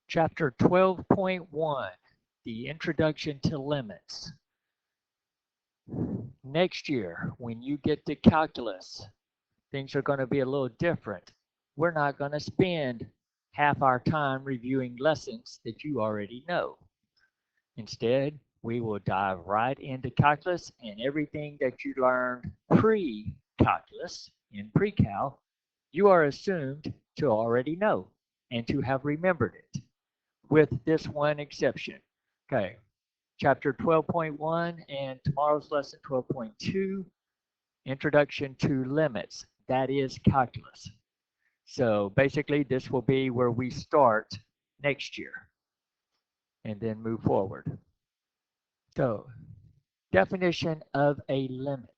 Chapter 12.1, the Introduction to Limits. Next year, when you get to calculus, things are going to be a little different. We're not going to spend half our time reviewing lessons that you already know. Instead, we will dive right into calculus, and everything that you learned pre-calculus in PreCal, you are assumed to already know and to have remembered it, with this one exception. Okay, chapter 12.1 and tomorrow's lesson 12.2, Introduction to Limits. That is calculus. So basically, this will be where we start next year and then move forward. So, definition of a limit.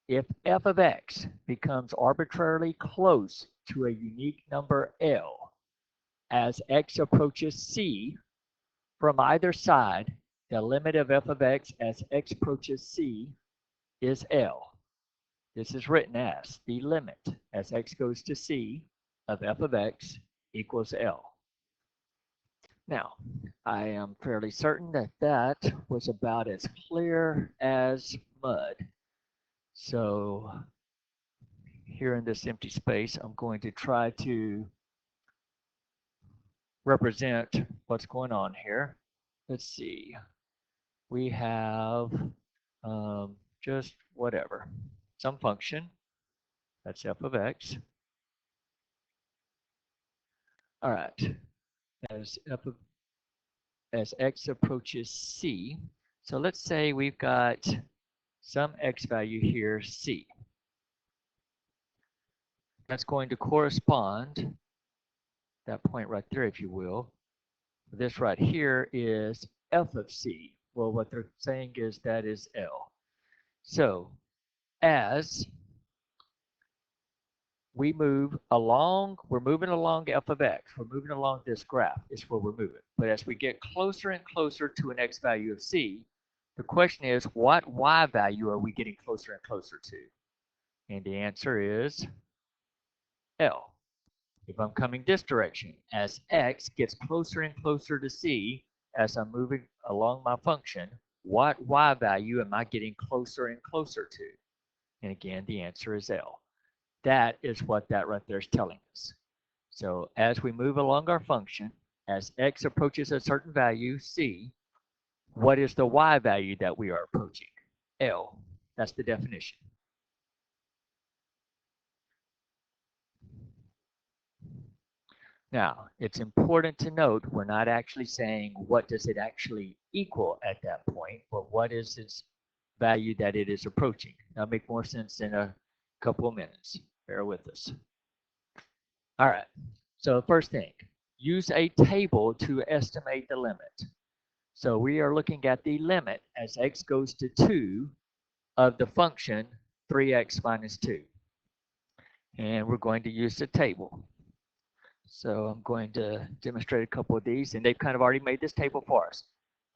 If f of x becomes arbitrarily close to a unique number L as x approaches C, from either side, the limit of f of x as x approaches C is L. This is written as the limit as x goes to C of f of x equals L. Now, I am fairly certain that that was about as clear as mud. So here in this empty space, I'm going to try to represent what's going on here. Let's see. We have just whatever, some function, that's f of x. All right, as as x approaches C. So let's say we've got some x value here, C. That's going to correspond, that point right there, if you will. This right here is f of C. Well, what they're saying is that is L. So as we move along, we're moving along f of x. We're moving along this graph is where we're moving. But as we get closer and closer to an x value of C, the question is, what y value are we getting closer and closer to? And the answer is L. If I'm coming this direction, as x gets closer and closer to C, as I'm moving along my function, what y value am I getting closer and closer to? And again, the answer is L. That is what that right there is telling us. So as we move along our function, as x approaches a certain value, C, what is the y value that we are approaching? L. That's the definition. Now, it's important to note we're not actually saying what does it actually equal at that point, but what is its value that it is approaching. That'll make more sense in a couple of minutes. Bear with us. All right, so first thing, use a table to estimate the limit. So we are looking at the limit as x goes to 2 of the function 3x minus 2. And we're going to use the table. So I'm going to demonstrate a couple of these, and they've kind of already made this table for us.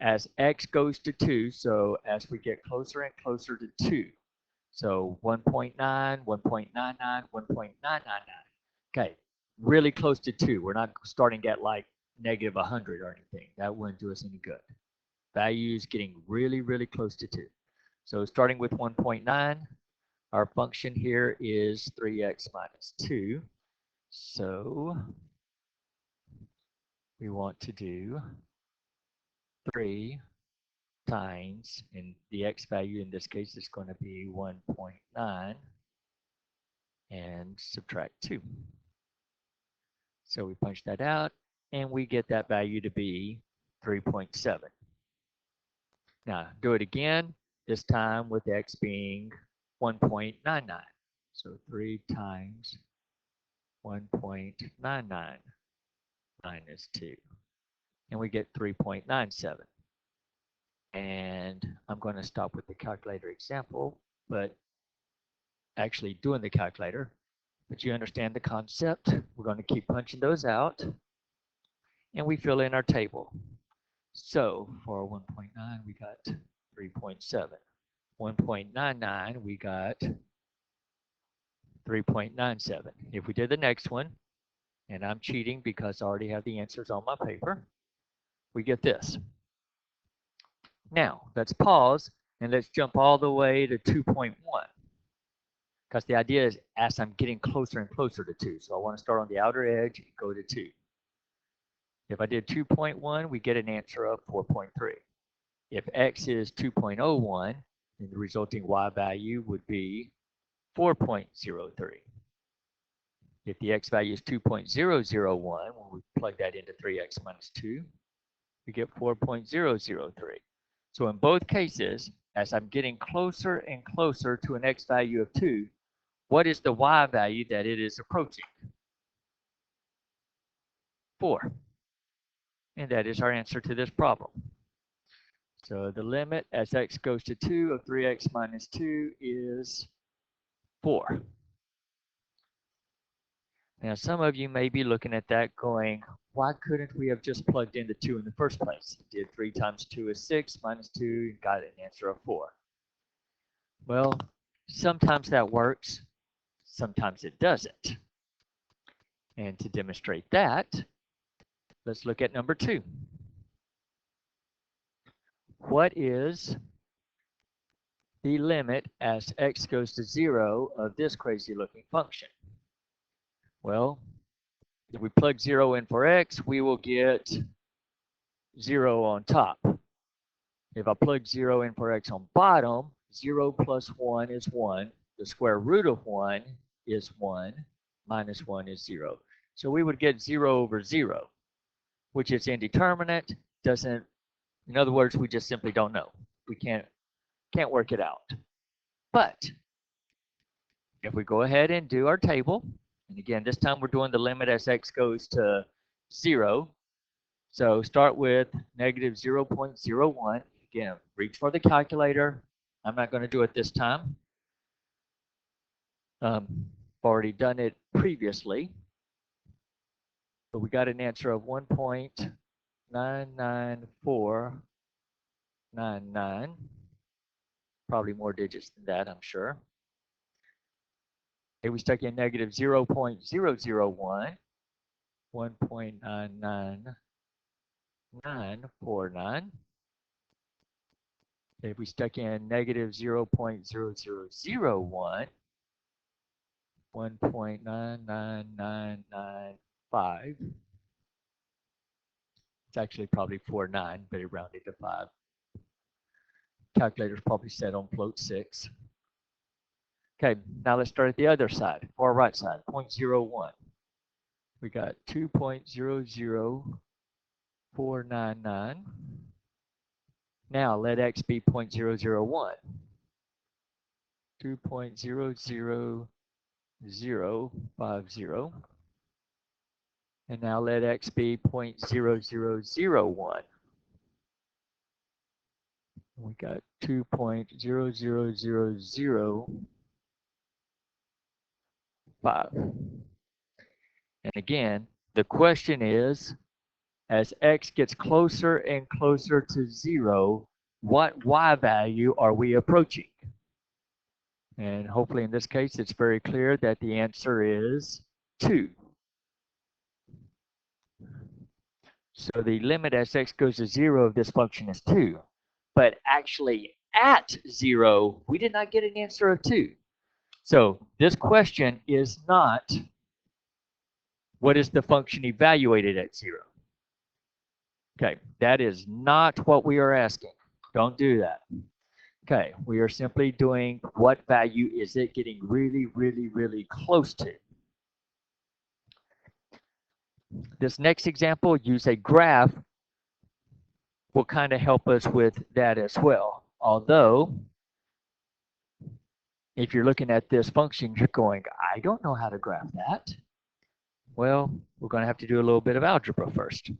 As x goes to 2, so as we get closer and closer to 2, so 1.9, 1.99, 1.999. Okay, really close to 2. We're not starting at like negative 100 or anything. That wouldn't do us any good. Value is getting really, really close to 2. So starting with 1.9, our function here is 3x minus 2. So we want to do 3 times, and the x value in this case is going to be 1.9, and subtract 2. So we punch that out, and we get that value to be 3.7. Now do it again, this time with x being 1.99. So 3 times 1.99 minus 2. And we get 3.97. And I'm going to stop with the calculator example, but actually doing the calculator. But you understand the concept. We're going to keep punching those out. And we fill in our table. So for 1.9, we got 3.7. 1.99, we got 3.97. If we did the next one, and I'm cheating because I already have the answers on my paper, we get this. Now, let's pause and let's jump all the way to 2.1, because the idea is as I'm getting closer and closer to 2. So I want to start on the outer edge and go to 2. If I did 2.1, we get an answer of 4.3. If x is 2.01, then the resulting y value would be 4.03. If the x value is 2.001, when we plug that into 3x minus 2, we get 4.003. So in both cases, as I'm getting closer and closer to an x value of 2, what is the y value that it is approaching? 4. And that is our answer to this problem. So the limit as x goes to 2 of 3x minus 2 is 4. Now, some of you may be looking at that going, why couldn't we have just plugged in the 2 in the first place? Did 3 times 2 is 6, minus 2, and got an answer of 4. Well, sometimes that works, sometimes it doesn't. And to demonstrate that, let's look at number 2. What is the limit as x goes to 0 of this crazy looking function? Well, if we plug 0 in for x, we will get 0 on top. If I plug 0 in for x on bottom, 0 plus 1 is 1. The square root of 1 is 1. Minus 1 is 0. So we would get 0 over 0, which is indeterminate. Doesn't, in other words, we just simply don't know. We can't work it out. But if we go ahead and do our table, and again, this time we're doing the limit as x goes to 0. So start with negative 0.01. Again, reach for the calculator. I'm not going to do it this time. I've already done it previously. But we got an answer of 1.99499. Probably more digits than that, I'm sure. If we stuck in negative 0.001, 1.99949. If we stuck in negative 0.0001, 1.99995. It's actually probably 49, but it rounded to 5. Calculator's probably set on float 6. Okay, now let's start at the other side, far right side, 0.01. We got 2.00499. Now let x be 0.001. 2.00050. And now let x be 0.0001. We got 2.00005. And again, the question is, as x gets closer and closer to 0, what y value are we approaching? And hopefully in this case, it's very clear that the answer is 2. So the limit as x goes to 0 of this function is 2. But actually at 0, we did not get an answer of 2. So this question is not, what is the function evaluated at 0? Okay, that is not what we are asking. Don't do that. Okay, we are simply doing what value is it getting really, really, really close to. This next example, use a graph, will kind of help us with that as well. Although, if you're looking at this function, you're going, I don't know how to graph that. Well, we're going to have to do a little bit of algebra first.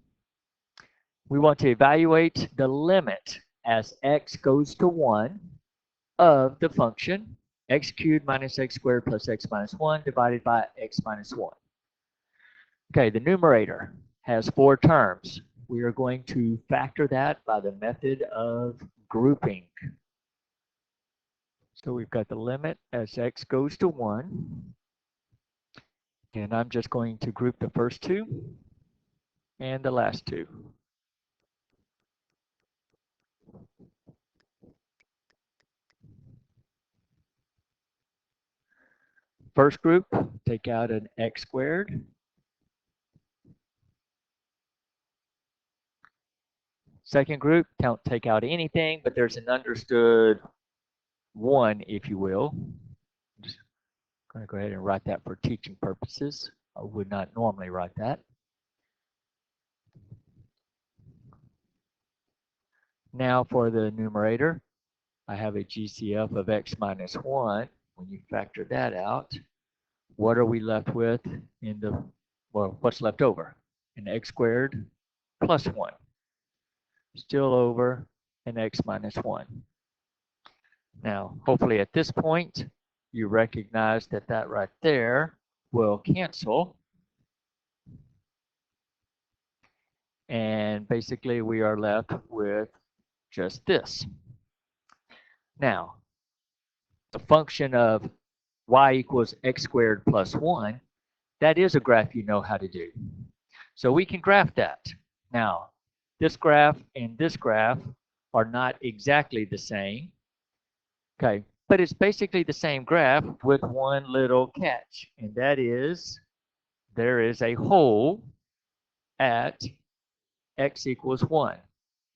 We want to evaluate the limit as x goes to 1 of the function x cubed minus x squared plus x minus 1 divided by x minus 1. Okay, the numerator has 4 terms. We are going to factor that by the method of grouping. So we've got the limit as x goes to 1 And I'm just going to group the first two and the last two. First group, take out an x squared. Second group, don't take out anything, but there's an understood 1, if you will. I'm just going to go ahead and write that for teaching purposes. I would not normally write that. Now for the numerator, I have a GCF of x minus 1. When you factor that out, what are we left with in the, well, what's left over? An x squared plus 1. Still over an x minus 1. Now, hopefully at this point, you recognize that that right there will cancel. And basically, we are left with just this. Now, the function of y equals x squared plus 1, that is a graph you know how to do. So we can graph that. Now, this graph and this graph are not exactly the same. Okay, but it's basically the same graph with one little catch, and that is there is a hole at x equals 1.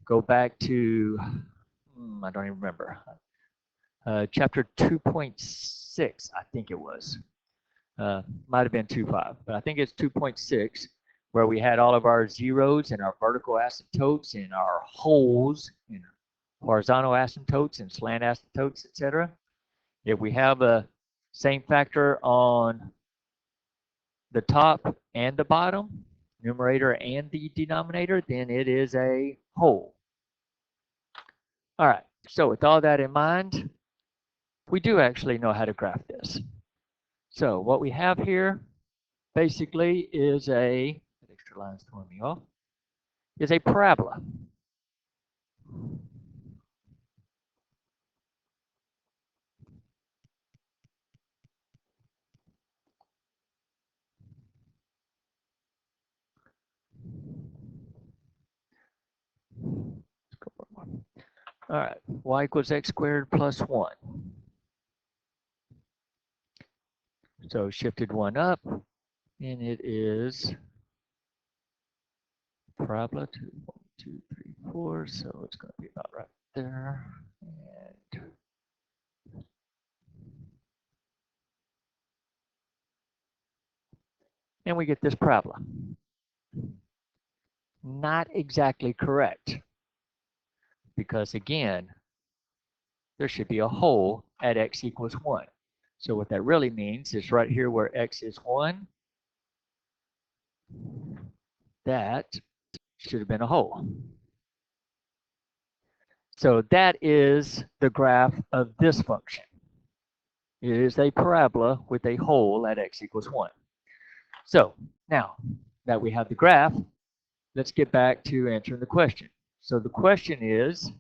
Go back to, I don't even remember, chapter 2.6, I think it was. Might have been 2.5, but I think it's 2.6, where we had all of our zeros and our vertical asymptotes and our holes and horizontal asymptotes and slant asymptotes, etc. If we have a same factor on the top and the bottom, numerator and the denominator, then it is a hole. All right, so with all that in mind, we do actually know how to graph this. So what we have here basically is a, that extra line's throwing me off, is a parabola. All right, y equals x squared plus 1. So shifted 1 up, and it is parabola to 1, 2, 3, 4. So it's going to be about right there. And we get this parabola. Not exactly correct, because again, there should be a hole at x equals 1. So what that really means is right here where x is 1, that should have been a hole. So that is the graph of this function. It is a parabola with a hole at x equals 1. So now that we have the graph, let's get back to answering the question. So the question is,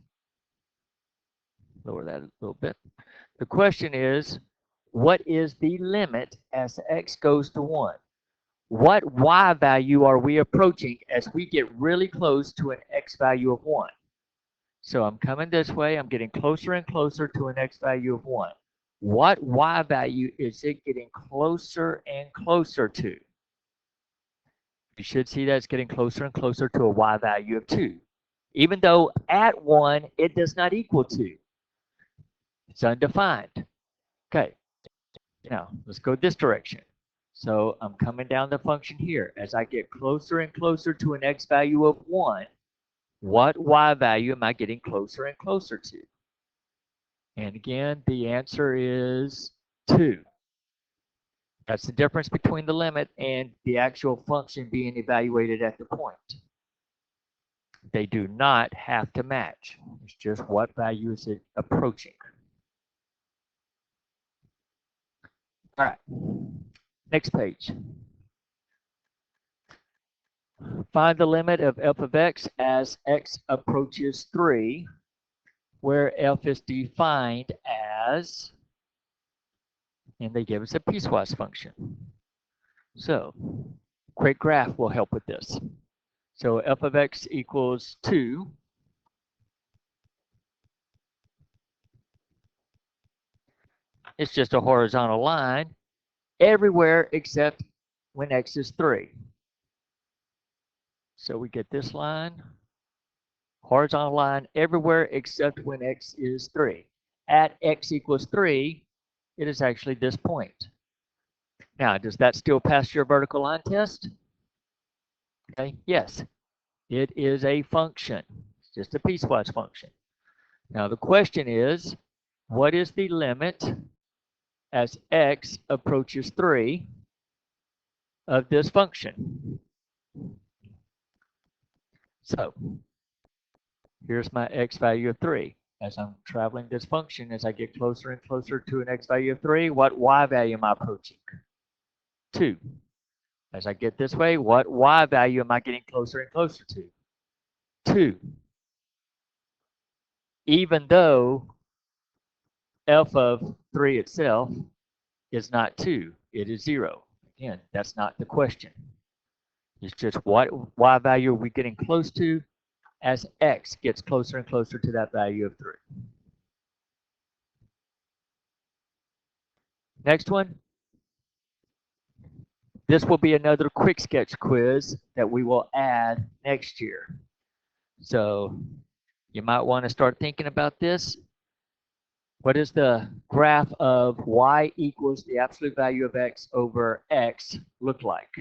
lower that a little bit. The question is, what is the limit as x goes to 1? What y value are we approaching as we get really close to an x value of 1? So I'm coming this way, I'm getting closer and closer to an x value of 1. What y value is it getting closer and closer to? You should see that it's getting closer and closer to a y value of 2. Even though at 1, it does not equal 2. It's undefined. Okay, now let's go this direction. So I'm coming down the function here. As I get closer and closer to an x value of 1, what y value am I getting closer and closer to? And again, the answer is 2. That's the difference between the limit and the actual function being evaluated at the point. They do not have to match. It's just what value is it approaching. All right, next page. Find the limit of f of x as x approaches 3, where f is defined as, and they give us a piecewise function, So, quick graph will help with this. So f of x equals 2. It's just a horizontal line everywhere except when x is 3. So we get this line, horizontal line everywhere except when x is 3. At x equals 3, it is actually this point. Now, does that still pass your vertical line test? Okay, yes. It is a function. It's just a piecewise function. Now the question is, what is the limit as x approaches 3 of this function? So here's my x value of 3. As I'm traveling this function, as I get closer and closer to an x value of 3, what y value am I approaching? 2. As I get this way, what y value am I getting closer and closer to? 2. Even though f of 3 itself is not 2, it is 0. Again, that's not the question. It's just what y value are we getting close to as x gets closer and closer to that value of 3. Next one. This will be another quick sketch quiz that we will add next year. So you might want to start thinking about this. What does the graph of y equals the absolute value of x over x look like?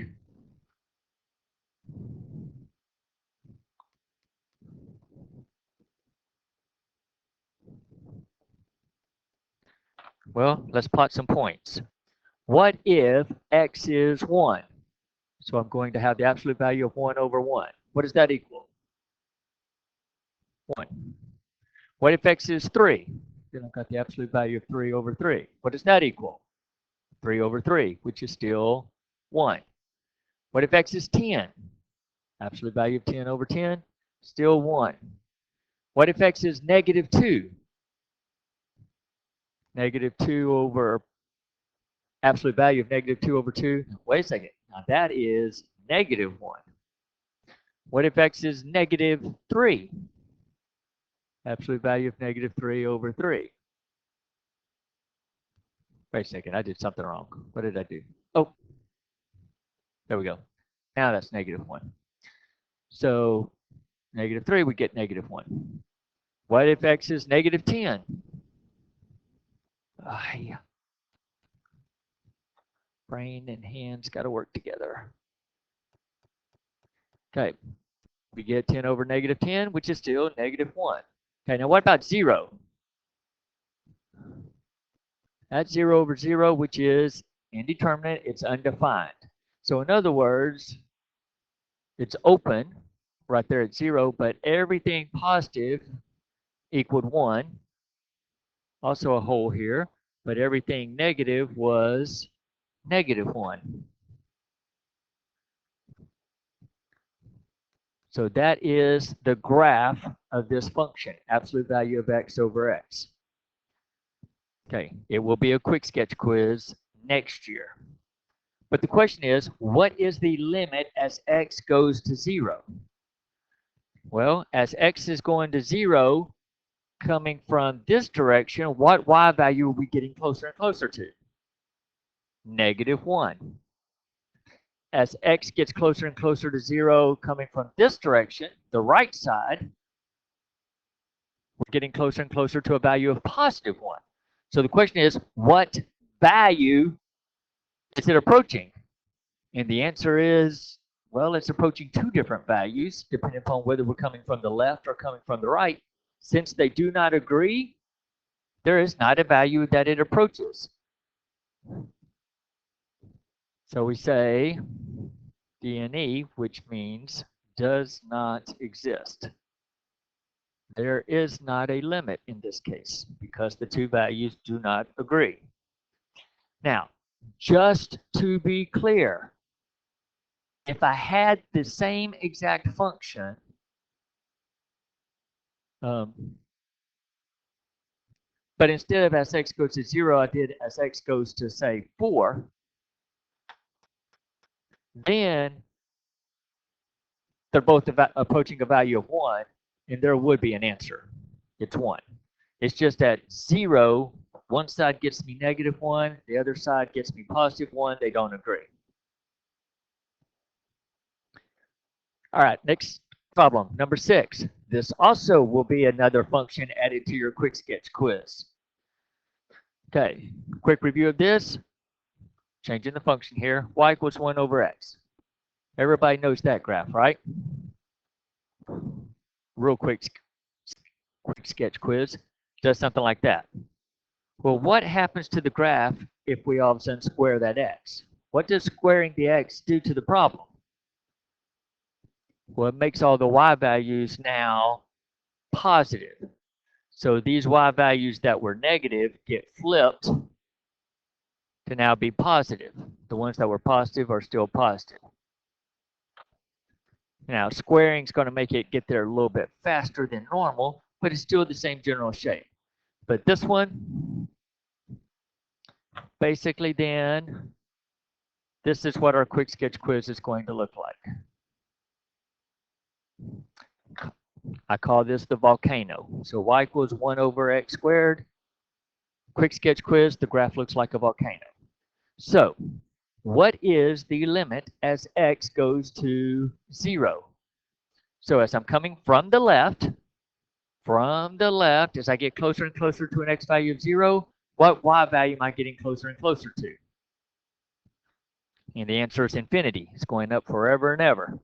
Well, let's plot some points. What if x is 1? So I'm going to have the absolute value of 1 over 1. What does that equal? 1. What if x is 3? Then I've got the absolute value of 3 over 3. What does that equal? 3 over 3, which is still 1. What if x is 10? Absolute value of 10 over 10, still 1. What if x is negative 2? Negative 2 over absolute value of negative 2 over 2. Wait a second. Now that is negative 1. What if x is negative 3? Absolute value of negative 3 over 3. Wait a second. I did something wrong. What did I do? Oh, there we go. Now that's negative 1. So negative 3, we get negative 1. What if x is negative 10? Brain and hands got to work together. Okay, we get 10 over negative 10, which is still negative 1. Okay, now what about 0? That's 0 over 0, which is indeterminate. It's undefined. So in other words, it's open right there at 0, but everything positive equaled 1. Also a hole here, but everything negative was negative 1. So that is the graph of this function, absolute value of x over x. Okay, it will be a quick sketch quiz next year. But the question is, what is the limit as x goes to 0? Well, as x is going to 0, coming from this direction, what y value are we getting closer and closer to? Negative 1. As x gets closer and closer to 0, coming from this direction, the right side, we're getting closer and closer to a value of positive 1. So the question is, what value is it approaching? And the answer is, well, it's approaching 2 different values, depending upon whether we're coming from the left or coming from the right. Since they do not agree, there is not a value that it approaches. So we say DNE, which means does not exist. There is not a limit in this case because the 2 values do not agree. Now, just to be clear, if I had the same exact function, but instead of as x goes to 0, I did as x goes to, say, 4, then they're both approaching a value of 1, and there would be an answer. It's 1. It's just at 0, one side gets me -1, the other side gets me +1. They don't agree. All right, next problem, number 6. This also will be another function added to your quick sketch quiz. Okay, quick review of this. Changing the function here. Y equals 1 over x. Everybody knows that graph, right? Real quick sketch quiz does something like that. Well, what happens to the graph if we all of a sudden square that x? What does squaring the x do to the problem? Well, it makes all the y values now positive. So these y values that were negative get flipped to now be positive. The ones that were positive are still positive. Now, squaring is going to make it get there a little bit faster than normal, but it's still the same general shape. But this one, basically then, this is what our quick sketch quiz is going to look like. I call this the volcano. So y equals 1 over x squared. Quick sketch quiz, the graph looks like a volcano. So what is the limit as x goes to 0? So as I'm coming from the left, as I get closer and closer to an x value of 0, what y value am I getting closer and closer to? And the answer is infinity. It's going up forever and ever.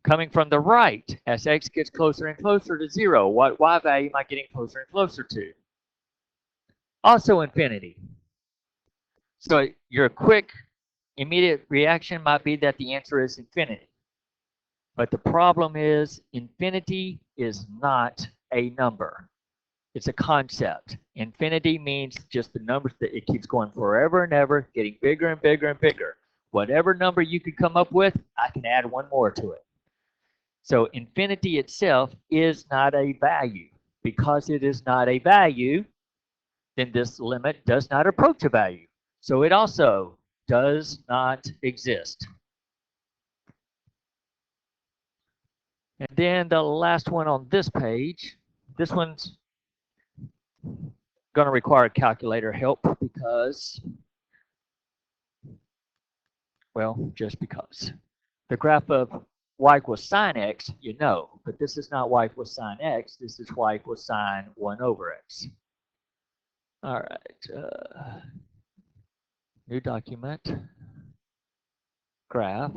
Coming from the right, as x gets closer and closer to 0, what y value am I getting closer and closer to? Also infinity. So your quick, immediate reaction might be that the answer is infinity. But the problem is infinity is not a number. It's a concept. Infinity means just the numbers that it keeps going forever and ever, getting bigger and bigger and bigger. Whatever number you could come up with, I can add one more to it. So infinity itself is not a value. Because it is not a value, then this limit does not approach a value. So it also does not exist. And then the last one on this page, this one's going to require calculator help because, well, just because. The graph of y equals sine x, you know, but this is not y equals sine x. This is y equals sine 1 over x. All right. New document, graph,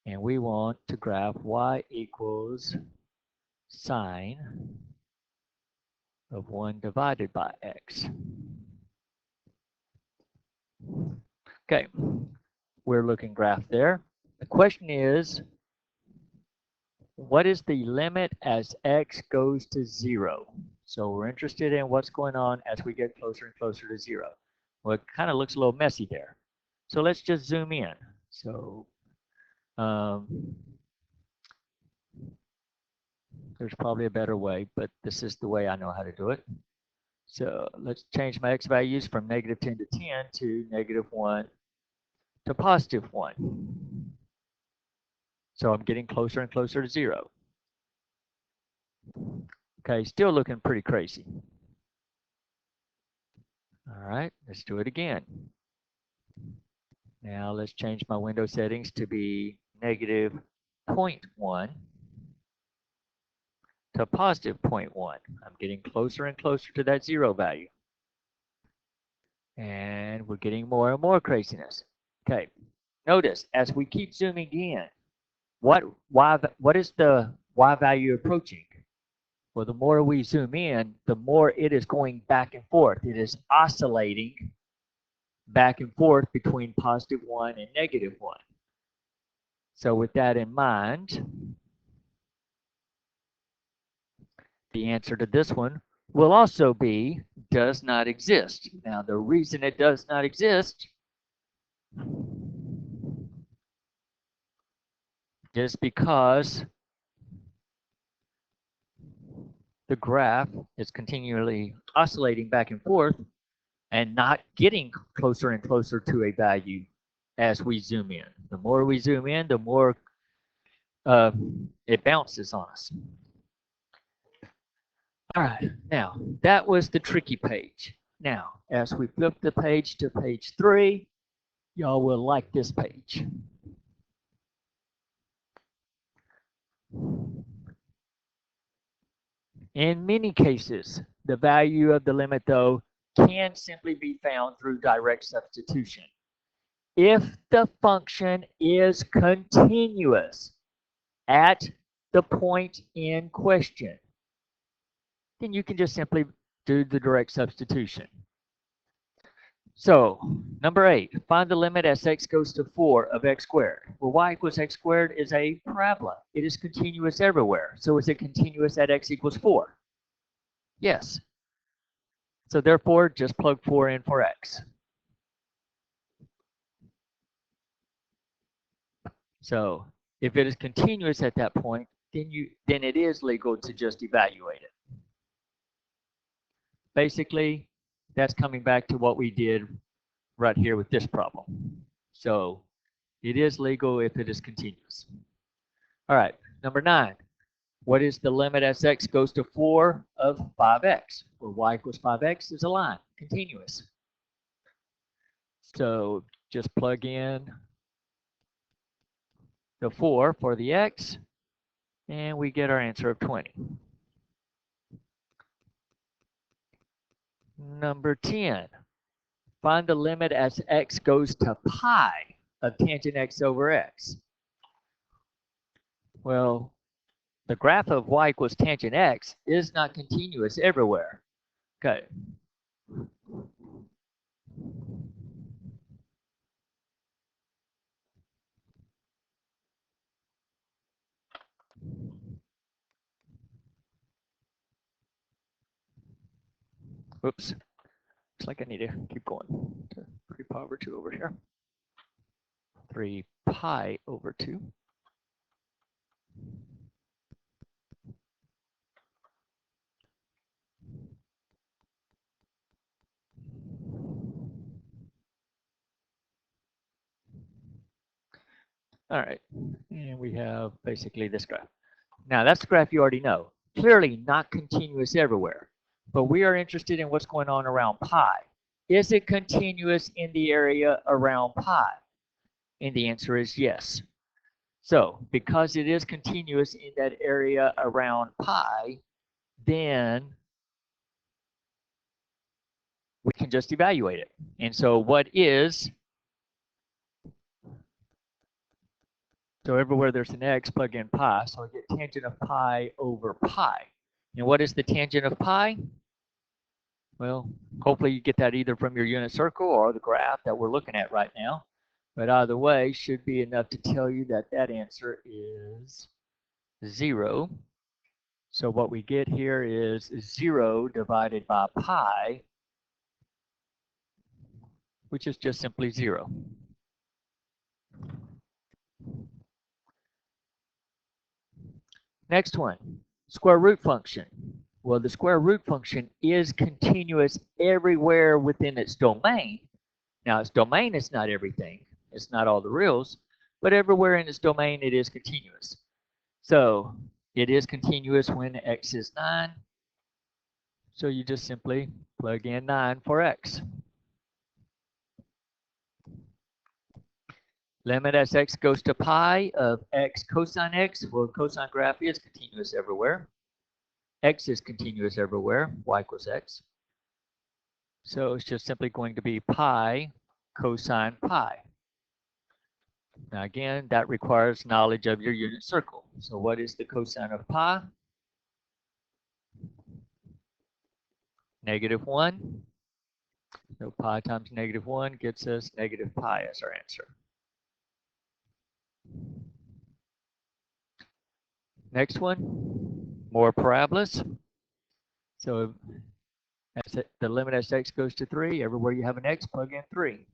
and we want to graph y equals sine of 1 divided by x. Okay, we're looking graph there. The question is, what is the limit as x goes to 0? So we're interested in what's going on as we get closer and closer to 0. Well, it kind of looks a little messy there. So let's just zoom in. So there's probably a better way, but this is the way I know how to do it. So let's change my x values from -10 to 10 to -1 to +1. So I'm getting closer and closer to 0. Okay, still looking pretty crazy. All right, let's do it again. Now let's change my window settings to be -0.1 to +0.1. I'm getting closer and closer to that 0 value. And we're getting more and more craziness. Okay, notice as we keep zooming in, what is the y value approaching? Well, the more we zoom in, the more it is going back and forth. It is oscillating back and forth between +1 and -1. So with that in mind, the answer to this one will also be does not exist. Now, the reason it does not exist is because the graph is continually oscillating back and forth and not getting closer and closer to a value as we zoom in. The more we zoom in, the more uh, it bounces on us. All right, now that was the tricky page. Now, as we flip the page to page 3, y'all will like this page. In many cases, the value of the limit, though, can simply be found through direct substitution. If the function is continuous at the point in question, then you can just simply do the direct substitution. So, number 8, find the limit as x goes to 4 of x squared. Well, y equals x squared is a parabola. It is continuous everywhere. So is it continuous at x equals 4? Yes. So therefore, just plug 4 in for x. So if it is continuous at that point, then it is legal to just evaluate it. Basically, that's coming back to what we did right here with this problem. So it is legal if it is continuous. All right, number 9. What is the limit as x goes to 4 of 5x? Where y equals 5x is a line, continuous. So just plug in the 4 for the x, and we get our answer of 20. Number 10. Find the limit as x goes to pi of tangent x over x. Well, the graph of y equals tangent x is not continuous everywhere. Okay. Oops. Looks like I need to keep going. 3 pi over 2 over here. 3 pi over 2. All right. And we have basically this graph. Now, that's the graph you already know. Clearly not continuous everywhere. But we are interested in what's going on around pi. Is it continuous in the area around pi? And the answer is yes. So, because it is continuous in that area around pi, then we can just evaluate it. And so what is, so everywhere there's an x, plug in pi, so I get tangent of pi over pi. And what is the tangent of pi? Well, hopefully you get that either from your unit circle or the graph that we're looking at right now. But either way, should be enough to tell you that that answer is 0. So what we get here is 0 divided by pi, which is just simply 0. Next one, square root function. Well, the square root function is continuous everywhere within its domain. Now, its domain is not everything. It's not all the reals, but everywhere in its domain, it is continuous. So it is continuous when x is 9. So you just simply plug in 9 for x. Limit as x goes to pi of x cosine x. Well, cosine graph is continuous everywhere. X is continuous everywhere. Y equals x. So it's just simply going to be pi cosine pi. Now again, that requires knowledge of your unit circle. So what is the cosine of pi? -1. So pi times -1 gets us negative pi as our answer. Next one, more parabolas. So as the limit as x goes to 3, everywhere you have an x, plug in 3.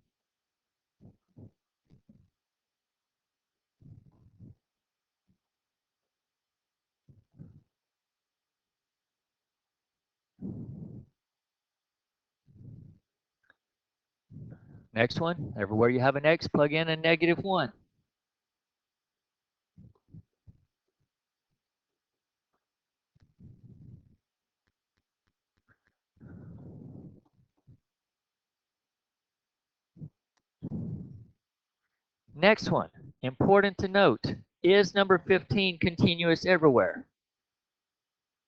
Next one, everywhere you have an x, plug in a -1. Next one, important to note, is number 15 continuous everywhere?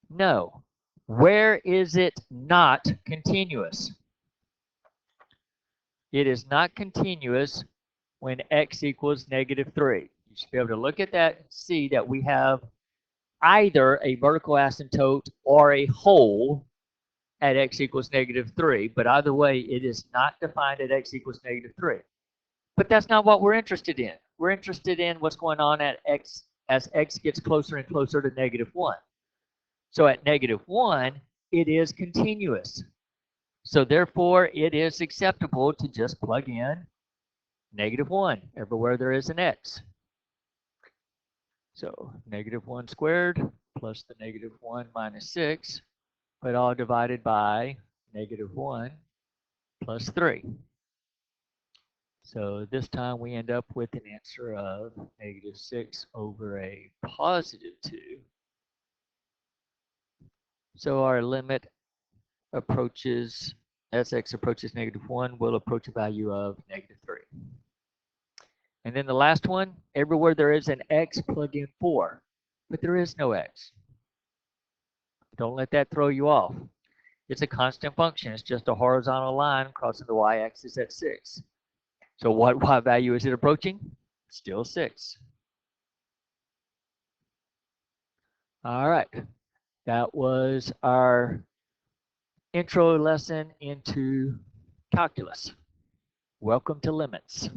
No. Where is it not continuous? It is not continuous when x equals -3. You should be able to look at that and see that we have either a vertical asymptote or a hole at x equals -3, but either way, it is not defined at x equals -3. But that's not what we're interested in. We're interested in what's going on at x as x gets closer and closer to -1. So at -1, it is continuous. So therefore, it is acceptable to just plug in -1 everywhere there is an x. So -1 squared plus the -1 minus 6, but all divided by -1 plus 3. So this time we end up with an answer of -6 over a +2. So our limit approaches, as x approaches -1, will approach a value of -3. And then the last one, everywhere there is an x, plug in 4. But there is no x. Don't let that throw you off. It's a constant function. It's just a horizontal line crossing the y-axis at 6. So what y value is it approaching? Still 6. All right. That was our intro lesson into calculus. Welcome to limits.